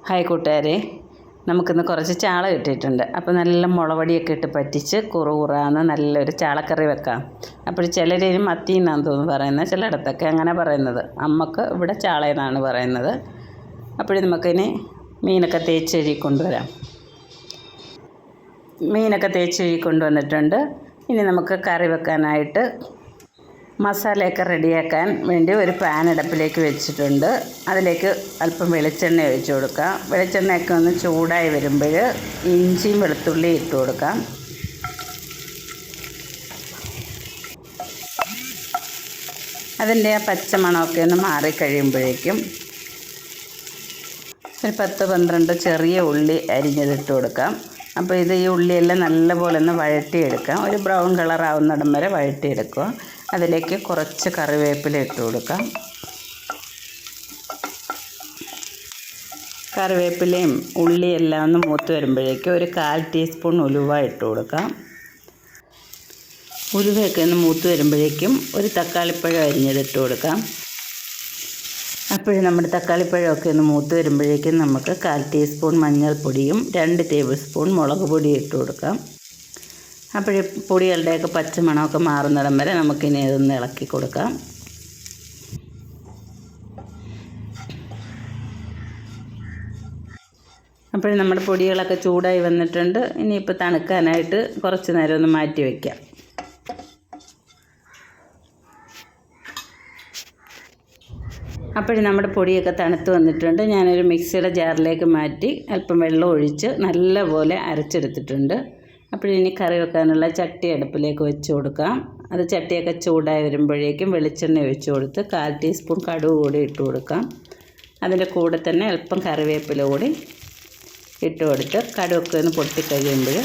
Hi കൂട്ടുകാരെ, നമുക്കിന്ന് കുറച്ച് ചാള കിട്ടിയിട്ടുണ്ട്. അപ്പോൾ നല്ല മുളകടിയൊക്കെ ഇട്ട് പറ്റിച്ച് കുറുകുറാന്ന് നല്ലൊരു ചാളക്കറി വെക്കാം. അപ്പോൾ ചിലരും മത്തി എന്നാന്ന് തോന്നുന്നു പറയുന്നത്, ചിലയിടത്തൊക്കെ അങ്ങനെ പറയുന്നത്. അമ്മക്ക് ഇവിടെ ചാള എന്നാണ് പറയുന്നത്. അപ്പോൾ നമുക്കിനി മീനൊക്കെ തേച്ച് കഴുകി കൊണ്ടുവരാം. മീനൊക്കെ തേച്ച് കഴുകി കൊണ്ടുവന്നിട്ടുണ്ട്. ഇനി നമുക്ക് കറി വെക്കാനായിട്ട് മസാലയൊക്കെ റെഡിയാക്കാൻ വേണ്ടി ഒരു പാൻ അടുപ്പിലേക്ക് വെച്ചിട്ടുണ്ട്. അതിലേക്ക് അല്പം വെളിച്ചെണ്ണ ഒഴിച്ച് കൊടുക്കാം. വെളിച്ചെണ്ണയൊക്കെ ഒന്ന് ചൂടായി വരുമ്പോൾ ഇഞ്ചിയും വെളുത്തുള്ളിയും ഇട്ട് കൊടുക്കാം. അതിൻ്റെ ആ പച്ചമണമൊക്കെ ഒന്ന് മാറിക്കഴിയുമ്പോഴേക്കും ഒരു 10-12 ചെറിയ ഉള്ളി അരിഞ്ഞതിട്ട് കൊടുക്കാം. അപ്പോൾ ഈ ഉള്ളിയെല്ലാം നല്ലപോലെ ഒന്ന് വഴറ്റിയെടുക്കാം. ഒരു ബ്രൗൺ കളറാവുന്നിടം വരെ വഴറ്റിയെടുക്കുക. അതിലേക്ക് കുറച്ച് കറിവേപ്പില ഇട്ട് കൊടുക്കാം. കറിവേപ്പിലയും ഉള്ളിയെല്ലാം ഒന്ന് മൂത്ത് വരുമ്പോഴേക്കും ഒരു 1/4 ടീസ്പൂൺ ഉലുവ ഇട്ട് കൊടുക്കാം. ഉലുവയൊക്കെ ഒന്ന് മൂത്ത് വരുമ്പോഴേക്കും ഒരു തക്കാളിപ്പഴം അരിഞ്ഞതിട്ട് കൊടുക്കാം. അപ്പോഴും നമ്മുടെ തക്കാളിപ്പഴമൊക്കെ ഒന്ന് മൂത്ത് വരുമ്പോഴേക്കും നമുക്ക് 1/4 ടീസ്പൂൺ മഞ്ഞൾപ്പൊടിയും 2 ടേബിൾ സ്പൂൺ മുളക് പൊടിയും ഇട്ട് കൊടുക്കാം. അപ്പോഴേ പൊടികളുടെയൊക്കെ പച്ചമണമൊക്കെ മാറുന്നിടം വരെ നമുക്കിനി ഇതൊന്ന് ഇളക്കി കൊടുക്കാം. അപ്പോൾ നമ്മുടെ പൊടികളൊക്കെ ചൂടായി വന്നിട്ടുണ്ട്. ഇനിയിപ്പോൾ തണുക്കാനായിട്ട് കുറച്ച് നേരം ഒന്ന് മാറ്റി വയ്ക്കാം. അപ്പോഴും നമ്മുടെ പൊടിയൊക്കെ തണുത്ത് വന്നിട്ടുണ്ട്. ഞാനൊരു മിക്സിയുടെ ജാറിലേക്ക് മാറ്റി അല്പം വെള്ളം ഒഴിച്ച് നല്ലപോലെ അരച്ചെടുത്തിട്ടുണ്ട്. അപ്പോഴിനി കറി വെക്കാനുള്ള ചട്ടി അടുപ്പിലേക്ക് വെച്ച് കൊടുക്കാം. അത് ചട്ടിയൊക്കെ ചൂടായി വരുമ്പോഴേക്കും വെളിച്ചെണ്ണ ഒഴിച്ച് കൊടുത്ത് 1/4 ടീസ്പൂൺ കടുക് കൂടി ഇട്ട് കൊടുക്കാം. അതിൻ്റെ കൂടെ തന്നെ അല്പം കറിവേപ്പില കൂടി ഇട്ട് കൊടുത്ത് കടുകൊക്കെ ഒന്ന് പൊട്ടിക്കഴിയുമ്പോൾ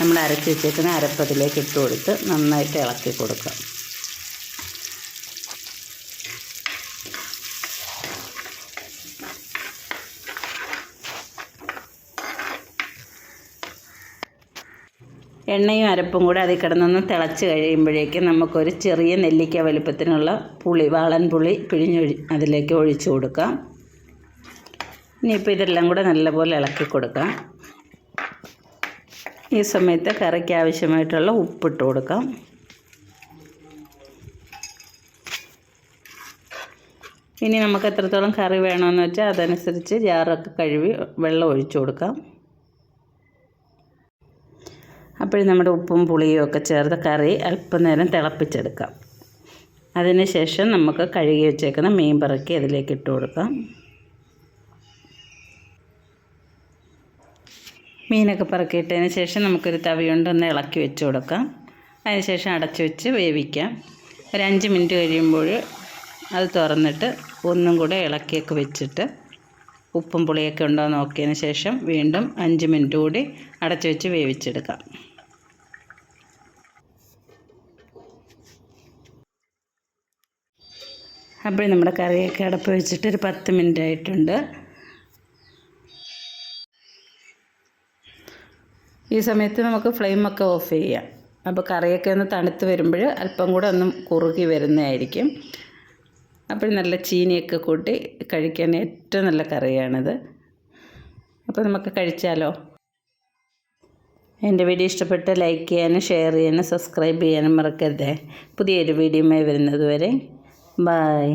നമ്മൾ അരച്ച് വെച്ചേക്കുന്ന അരപ്പതിലേക്ക് ഇട്ട് കൊടുത്ത് നന്നായിട്ട് ഇളക്കി കൊടുക്കാം. എണ്ണയും അരപ്പും കൂടെ അതിൽ കിടന്നൊന്ന് തിളച്ച് കഴിയുമ്പോഴേക്കും നമുക്കൊരു ചെറിയ നെല്ലിക്ക വലിപ്പത്തിനുള്ള വാളൻ പുളി അതിലേക്ക് ഒഴിച്ചു കൊടുക്കാം. ഇനിയിപ്പോൾ ഇതെല്ലാം കൂടെ നല്ലപോലെ ഇളക്കി കൊടുക്കാം. ഈ സമയത്ത് കറിക്ക് ആവശ്യമായിട്ടുള്ള ഉപ്പിട്ട് കൊടുക്കാം. ഇനി നമുക്ക് എത്രത്തോളം കറി വേണമെന്ന് വെച്ചാൽ അതനുസരിച്ച് ജാറൊക്കെ കഴുകി വെള്ളം ഒഴിച്ചു കൊടുക്കാം. അപ്പോൾ നമ്മുടെ ഉപ്പും പുളിയും ഒക്കെ ചേർത്ത് കറി അല്പം നേരം തിളപ്പിച്ചെടുക്കാം. അതിന് ശേഷം നമുക്ക് കഴുകി വെച്ചേക്കുന്ന മീൻ പറക്കി അതിലേക്ക് ഇട്ട് കൊടുക്കാം. മീനൊക്കെ പറക്കിയിട്ടതിന് ശേഷം നമുക്കൊരു തവി കൊണ്ട് ഒന്ന് ഇളക്കി വെച്ച് കൊടുക്കാം. അതിന് ശേഷം അടച്ചു വെച്ച് വേവിക്കാം. ഒരു 5 മിനിറ്റ് കഴിയുമ്പോൾ അത് തുറന്നിട്ട് ഒന്നും കൂടെ ഇളക്കിയൊക്കെ വെച്ചിട്ട് ഉപ്പും പുളിയൊക്കെ ഉണ്ടോ എന്ന് നോക്കിയതിന് ശേഷം വീണ്ടും 5 മിനിറ്റ് കൂടി അടച്ചു വെച്ച് വേവിച്ചെടുക്കാം. അപ്പോൾ നമ്മുടെ കറിയൊക്കെ അടപ്പ് വെച്ചിട്ട് ഒരു 10 മിനിറ്റ് ആയിട്ടുണ്ട്. ഈ സമയത്ത് നമുക്ക് ഫ്ലെയിമൊക്കെ ഓഫ് ചെയ്യാം. അപ്പോൾ കറിയൊക്കെ ഒന്ന് തണുത്ത് വരുമ്പോൾ അല്പം കൂടെ ഒന്ന് കുറുകി വരുന്നതായിരിക്കും. അപ്പോൾ നല്ല ചീനിയൊക്കെ കൂട്ടി കഴിക്കാൻ ഏറ്റവും നല്ല കറിയാണിത്. അപ്പോൾ നമുക്ക് കഴിച്ചാലോ. എൻ്റെ വീഡിയോ ഇഷ്ടപ്പെട്ട് ലൈക്ക് ചെയ്യാനും ഷെയർ ചെയ്യാനും സബ്സ്ക്രൈബ് ചെയ്യാനും മറക്കരുതേ. പുതിയൊരു വീഡിയോയുമായി വരുന്നത് വരെ ബൈ.